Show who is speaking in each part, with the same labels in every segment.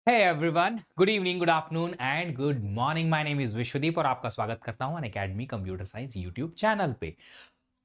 Speaker 1: Hey everyone, good evening, good afternoon and good morning. My name is Vishwadeep और आपका स्वागत करता हूं Unacademy computer science YouTube channel पे।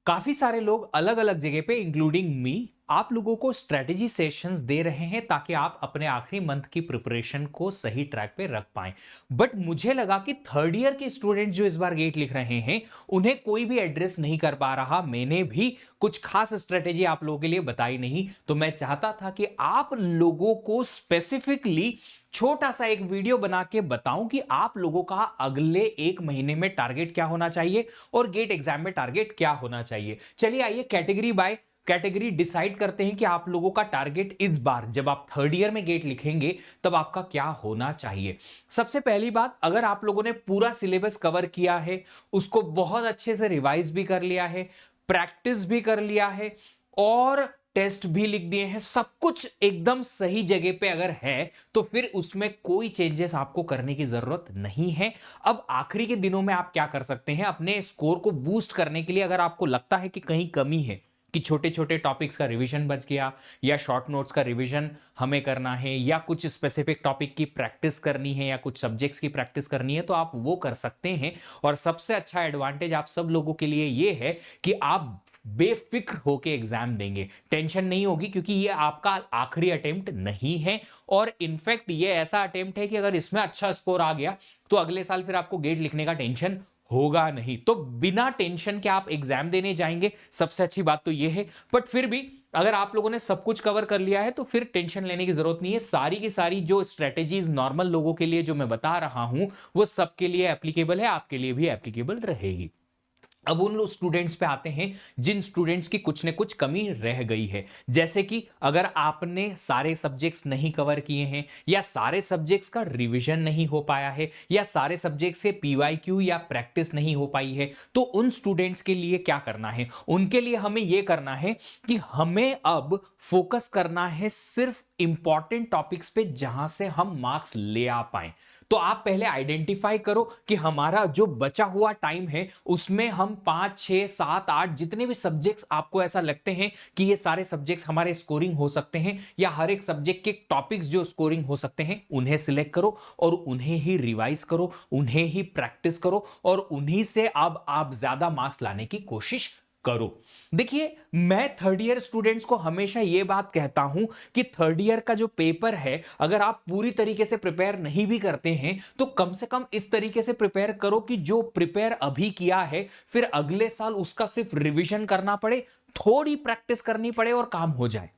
Speaker 1: काफी सारे लोग अलग अलग जगह पे इंक्लूडिंग मी आप लोगों को स्ट्रेटेजी सेशंस दे रहे हैं ताकि आप अपने आखिरी मंथ की प्रिपरेशन को सही ट्रैक पे रख पाएं। बट मुझे लगा कि थर्ड ईयर के स्टूडेंट जो इस बार गेट लिख रहे हैं उन्हें कोई भी एड्रेस नहीं कर पा रहा। मैंने भी कुछ खास स्ट्रेटेजी आप लोगों के लिए बताई नहीं, तो मैं चाहता था कि आप लोगों को स्पेसिफिकली छोटा सा एक वीडियो बना के बताऊं कि आप लोगों का अगले एक महीने में टारगेट क्या होना चाहिए और गेट एग्जाम में टारगेट क्या होना चाहिए। चलिए आइए कैटेगरी बाय कैटेगरी डिसाइड करते हैं कि आप लोगों का टारगेट इस बार जब आप थर्ड ईयर में गेट लिखेंगे तब आपका क्या होना चाहिए। सबसे पहली बात, अगर आप लोगों ने पूरा सिलेबस कवर किया है, उसको बहुत अच्छे से रिवाइज भी कर लिया है, प्रैक्टिस भी कर लिया है और टेस्ट भी लिख दिए हैं, सब कुछ एकदम सही जगह पे अगर है तो फिर उसमें कोई चेंजेस आपको करने की जरूरत नहीं है। अब आखिरी के दिनों में आप क्या कर सकते हैं, अपने स्कोर को बूस्ट करने के लिए अगर आपको लगता है कि कहीं कमी है, कि छोटे छोटे टॉपिक्स का रिवीजन बच गया या शॉर्ट नोट्स का रिवीजन हमें करना है या कुछ स्पेसिफिक टॉपिक की प्रैक्टिस करनी है या कुछ सब्जेक्ट्स की प्रैक्टिस करनी है, तो आप वो कर सकते हैं। और सबसे अच्छा एडवांटेज आप सब लोगों के लिए ये है कि आप बेफिक्र होके एग्जाम देंगे, टेंशन नहीं होगी, क्योंकि ये आपका आखिरी अटेम्प्ट नहीं है। और इनफैक्ट ये ऐसा अटेम्प्ट है कि अगर इसमें अच्छा स्कोर आ गया तो अगले साल फिर आपको गेट लिखने का टेंशन होगा नहीं, तो बिना टेंशन के आप एग्जाम देने जाएंगे। सबसे अच्छी बात तो ये है। बट फिर भी अगर आप लोगों ने सब कुछ कवर कर लिया है तो फिर टेंशन लेने की जरूरत नहीं है। सारी की सारी जो स्ट्रेटेजीज नॉर्मल लोगों के लिए जो मैं बता रहा हूं वो सबके लिए एप्लीकेबल है, आपके लिए भी एप्लीकेबल रहेगी। अब उन स्टूडेंट्स पे आते हैं जिन स्टूडेंट्स की कुछ न कुछ कमी रह गई है, जैसे कि अगर आपने सारे सब्जेक्ट्स नहीं कवर किए हैं या सारे सब्जेक्ट्स का रिवीजन नहीं हो पाया है या सारे सब्जेक्ट्स के पीवाईक्यू या प्रैक्टिस नहीं हो पाई है, तो उन स्टूडेंट्स के लिए क्या करना है? उनके लिए हमें यह करना है कि हमें अब फोकस करना है सिर्फ इंपॉर्टेंट टॉपिक्स पे जहां से हम मार्क्स ले आ पाए। तो आप पहले आइडेंटिफाई करो कि हमारा जो बचा हुआ टाइम है उसमें हम 5 6 7 8 जितने भी सब्जेक्ट्स आपको ऐसा लगते हैं कि ये सारे सब्जेक्ट्स हमारे स्कोरिंग हो सकते हैं या हर एक सब्जेक्ट के टॉपिक्स जो स्कोरिंग हो सकते हैं उन्हें सिलेक्ट करो और उन्हें ही रिवाइज करो, उन्हें ही प्रैक्टिस करो और उन्हीं से अब आप ज्यादा मार्क्स लाने की कोशिश करो। देखिए, मैं थर्ड ईयर स्टूडेंट्स को हमेशा यह बात कहता हूं कि थर्ड ईयर का जो पेपर है अगर आप पूरी तरीके से प्रिपेयर नहीं भी करते हैं तो कम से कम इस तरीके से प्रिपेयर करो कि जो प्रिपेयर अभी किया है फिर अगले साल उसका सिर्फ रिवीजन करना पड़े, थोड़ी प्रैक्टिस करनी पड़े और काम हो जाए।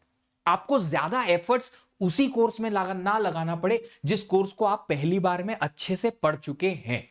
Speaker 1: आपको ज्यादा एफर्ट्स उसी कोर्स में ना लगाना पड़े जिस कोर्स को आप पहली बार में अच्छे से पढ़ चुके हैं।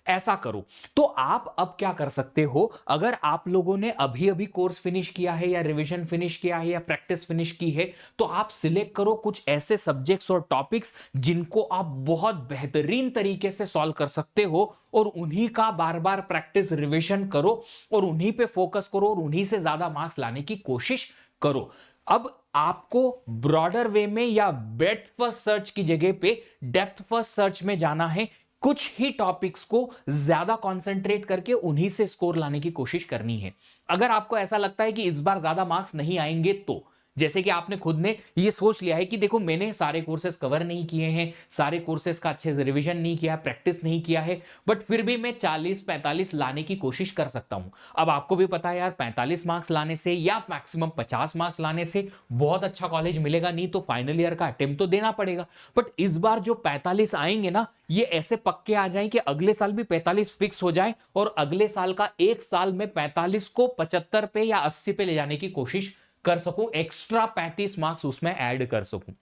Speaker 1: ऐसा करो। तो आप अब क्या कर सकते हो, अगर आप लोगों ने अभी अभी कोर्स फिनिश किया है या रिवीजन फिनिश किया है या प्रैक्टिस फिनिश की है, तो आप सिलेक्ट करो कुछ ऐसे सब्जेक्ट्स और टॉपिक्स जिनको आप बहुत बेहतरीन तरीके से सॉल्व कर सकते हो और उन्हीं का बार बार प्रैक्टिस रिवीजन करो और उन्हीं पे फोकस करो और उन्हीं से ज्यादा मार्क्स लाने की कोशिश करो। अब आपको ब्रॉडर वे में या ब्रेड्थ फर्स्ट सर्च की जगह पे डेप्थ फर्स्ट सर्च में जाना है। कुछ ही टॉपिक्स को ज्यादा कंसंट्रेट करके उन्हीं से स्कोर लाने की कोशिश करनी है। अगर आपको ऐसा लगता है कि इस बार ज्यादा मार्क्स नहीं आएंगे, तो जैसे कि आपने खुद ने ये सोच लिया है कि देखो मैंने सारे कोर्सेज कवर नहीं किए हैं, सारे कोर्सेज का अच्छे से रिवीजन नहीं किया, प्रैक्टिस नहीं किया है, बट फिर भी मैं 40 45 लाने की कोशिश कर सकता हूं। अब आपको भी पता है यार, 45 मार्क्स लाने से या मैक्सिमम 50 मार्क्स लाने से बहुत अच्छा कॉलेज मिलेगा नहीं, तो फाइनल ईयर का अटेम्प्ट तो देना पड़ेगा। बट इस बार जो 45 आएंगे ना, ये ऐसे पक्के आ जाए कि अगले साल भी 45 फिक्स हो जाए और अगले साल का एक साल में 45 को 75 पे या 80 पे ले जाने की कोशिश कर सकूं, एक्स्ट्रा 35 मार्क्स उसमें ऐड कर सकूं।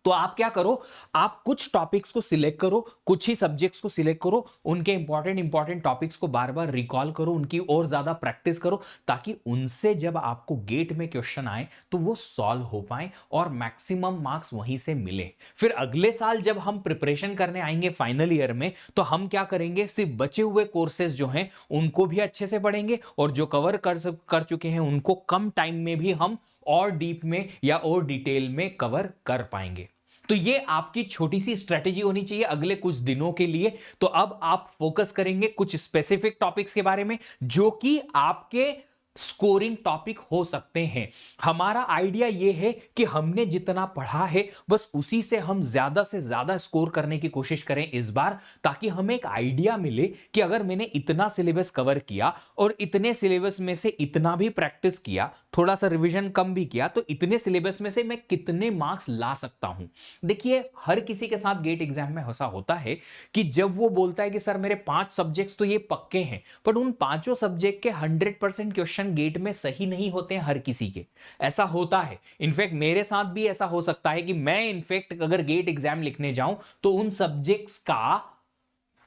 Speaker 1: तो आप क्या करो, आप कुछ टॉपिक्स को सिलेक्ट करो, कुछ ही सब्जेक्ट्स को सिलेक्ट करो, उनके इंपॉर्टेंट टॉपिक्स को बार बार रिकॉल करो, उनकी और ज्यादा प्रैक्टिस करो, ताकि उनसे जब आपको गेट में क्वेश्चन आए तो वो सॉल्व हो पाए और मैक्सिमम मार्क्स वहीं से मिले। फिर अगले साल जब हम प्रिपरेशन करने आएंगे फाइनल ईयर में, तो हम क्या करेंगे, सिर्फ बचे हुए कोर्सेज जो हैं उनको भी अच्छे से पढ़ेंगे और जो कवर कर चुके हैं उनको कम टाइम में भी हम और डीप में या और डिटेल में कवर कर पाएंगे। तो ये आपकी छोटी सी स्ट्रेटेजी होनी चाहिए अगले कुछ दिनों के लिए। तो अब आप फोकस करेंगे कुछ स्पेसिफिक टॉपिक्स के बारे में जो कि आपके स्कोरिंग टॉपिक हो सकते हैं। हमारा आइडिया यह है कि हमने जितना पढ़ा है बस उसी से हम ज्यादा से ज्यादा स्कोर करने की कोशिश करें इस बार, ताकि हमें एक आइडिया मिले कि अगर मैंने इतना सिलेबस कवर किया और इतने सिलेबस में से इतना भी प्रैक्टिस किया, थोड़ा सा रिवीजन कम भी किया, तो इतने सिलेबस में से मैं कितने मार्क्स ला सकता हूं। देखिए, हर किसी के साथ गेट एग्जाम में ऐसा होता है कि जब वो बोलता है कि सर मेरे 5 सब्जेक्ट्स तो ये पक्के हैं, पर उन पांचों सब्जेक्ट के 100% क्वेश्चन गेट में सही नहीं होते हैं हर किसी के। ऐसा होता है, इनफैक्ट मेरे साथ भी ऐसा हो सकता है कि मैं इनफैक्ट अगर गेट एग्जाम लिखने जाऊं तो उन सब्जेक्ट्स का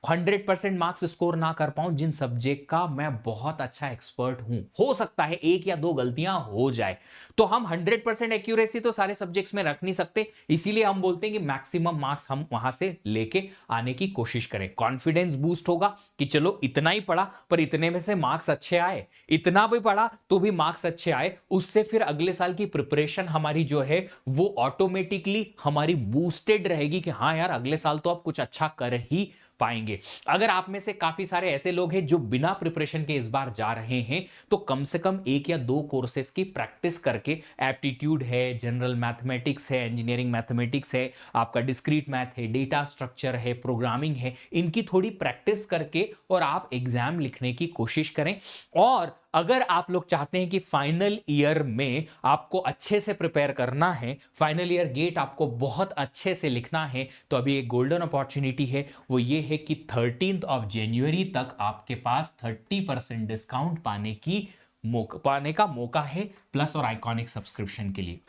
Speaker 1: 100% मार्क्स स्कोर ना कर पाऊं जिन सब्जेक्ट का मैं बहुत अच्छा एक्सपर्ट हूं। हो सकता है एक या दो गलतियां हो जाए, तो हम 100% एक्यूरेसी तो सारे सब्जेक्ट्स में रख नहीं सकते, इसीलिए हम बोलते हैं कि मैक्सिमम मार्क्स हम वहां से लेके आने की कोशिश करें। कॉन्फिडेंस बूस्ट होगा कि चलो इतना ही पढ़ा पर इतने में से मार्क्स अच्छे आए, इतना भी पढ़ा तो भी मार्क्स अच्छे आए, उससे फिर अगले साल की प्रिपरेशन हमारी जो है वो ऑटोमेटिकली हमारी बूस्टेड रहेगी कि हाँ यार अगले साल तो आप कुछ अच्छा कर ही पाएंगे। अगर आप में से काफी सारे ऐसे लोग हैं जो बिना प्रिपरेशन के इस बार जा रहे हैं, तो कम से कम एक या दो कोर्सेज की प्रैक्टिस करके, एप्टीट्यूड है, जनरल मैथमेटिक्स है, इंजीनियरिंग मैथमेटिक्स है, आपका डिस्क्रीट मैथ है, डेटा स्ट्रक्चर है, प्रोग्रामिंग है, इनकी थोड़ी प्रैक्टिस करके और आप एग्जाम लिखने की कोशिश करें। और अगर आप लोग चाहते हैं कि फाइनल ईयर में आपको अच्छे से प्रिपेयर करना है, फाइनल ईयर गेट आपको बहुत अच्छे से लिखना है, तो अभी एक गोल्डन अपॉर्चुनिटी है, वो ये है कि 13 जनवरी तक आपके पास 30% डिस्काउंट पाने का मौका है, प्लस और आइकॉनिक सब्सक्रिप्शन के लिए।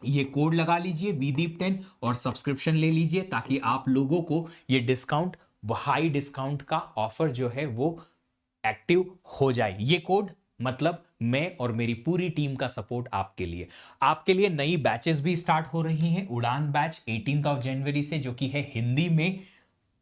Speaker 1: ये कोड लगा लीजिए VDEEP10 और सब्सक्रिप्शन ले लीजिए, ताकि आप लोगों को ये डिस्काउंट, हाई डिस्काउंट का ऑफर जो है वो एक्टिव हो जाए। ये कोड मतलब मैं और मेरी पूरी टीम का सपोर्ट आपके लिए नई बैचेस भी स्टार्ट हो रही हैं। उड़ान बैच 18 जनवरी से, जो कि है हिंदी में,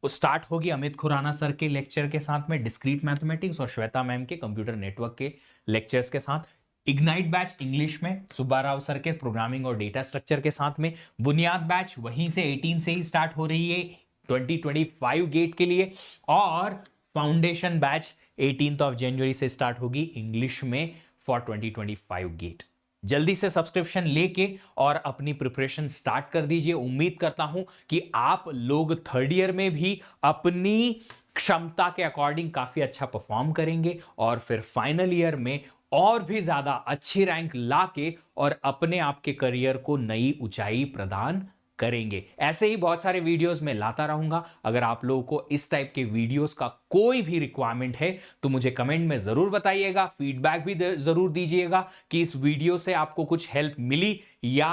Speaker 1: स्टार्ट होगी अमित खुराना सर के लेक्चर के साथ में, डिस्क्रीट मैथमेटिक्स, और श्वेता मैम के कंप्यूटर नेटवर्क के लेक्चर्स के साथ। इग्नाइट बैच इंग्लिश में सुब्बा राव सर के प्रोग्रामिंग और डेटा स्ट्रक्चर के साथ में। बुनियाद बैच वहीं से 18 से ही स्टार्ट हो रही है 2025 गेट के लिए। और फाउंडेशन बैच 18 जनवरी से स्टार्ट होगी इंग्लिश में फॉर 2025 गेट। जल्दी से सब्सक्रिप्शन लेके और अपनी प्रिपरेशन स्टार्ट कर दीजिए। उम्मीद करता हूं कि आप लोग थर्ड ईयर में भी अपनी क्षमता के अकॉर्डिंग काफी अच्छा परफॉर्म करेंगे, और फिर फाइनल ईयर में और भी ज्यादा अच्छी रैंक लाके और अपने आप के करियर को नई ऊंचाई प्रदान करेंगे। ऐसे ही बहुत सारे वीडियोस मैं लाता रहूंगा। अगर आप लोगों को इस टाइप के वीडियोस का कोई भी रिक्वायरमेंट है तो मुझे कमेंट में जरूर बताइएगा, फीडबैक भी जरूर दीजिएगा कि इस वीडियो से आपको कुछ हेल्प मिली या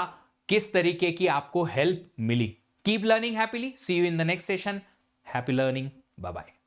Speaker 1: किस तरीके की आपको हेल्प मिली। Keep learning happily, see you in the next session. Happy learning, bye bye.